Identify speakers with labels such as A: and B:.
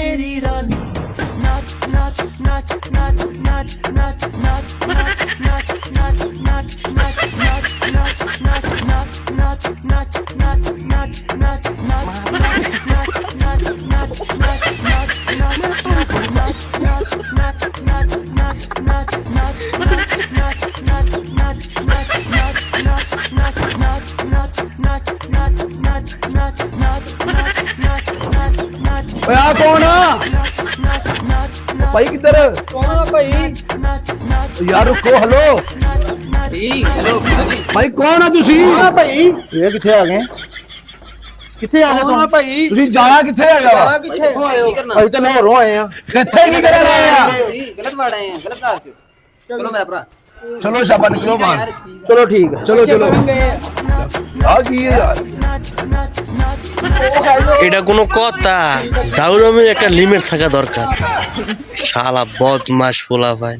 A: मेरी रानी नाच नाच नाच नाच नाच नाच नाच नाच नाच नाच नाच नाच नाच नाच नाच नाच नाच नाच नाच
B: ਓਏ ਆ ਕੌਣ ਆ ਭਾਈ ਕਿੱਧਰ
C: ਕੌਣ ਭਾਈ?
B: ਯਾਰ ਰੁਕੋ ਹਲੋ
C: ਹੈਲੋ
B: ਭਾਈ ਕੌਣ ਆ ਤੁਸੀਂ
C: ਹਾਂ ਭਾਈ।
D: ਇਹ ਕਿੱਥੇ ਆ ਗਏ? ਕਿੱਥੇ ਆ ਗਏ
C: ਕੌਣ ਆ
D: ਤੂੰ?
C: ਭਾਈ?
B: ਤੁਸੀਂ ਜਾਣਾ ਕਿੱਥੇ ਹੈਗਾ
C: ਆ ਕਿੱਥੇ?
E: ਕੀ ਕਰਨਾ
D: ਅਸੀਂ ਤਾਂ ਲਾਹੌਰੋਂ ਆਏ ਆ।
B: ਕਿੱਥੇ ਕੀ ਕਰਨ ਆਏ ਆ
E: ਗਲਤ ਵਾੜ ਆਏ ਆ ਗਲਤ ਘਰ ਚ ਚਲੋ ਮੇਰਾ ਭਰਾ
B: ਚਲੋ ਸ਼ਾਬਾ ਨਿਕਲੋ ਬਾਹਰ
D: ਚਲੋ ਠੀਕ ਹੈ।
B: ਚਲੋ ਚਲੋ
C: ਗਏ ਆ।
B: ਆ ਕੀ ਹੈ ਯਾਰ
F: এটা কোনো কথা জাউরমের একটা লিমিট থাকা দরকার শালা বদমাশ পোলা ভাই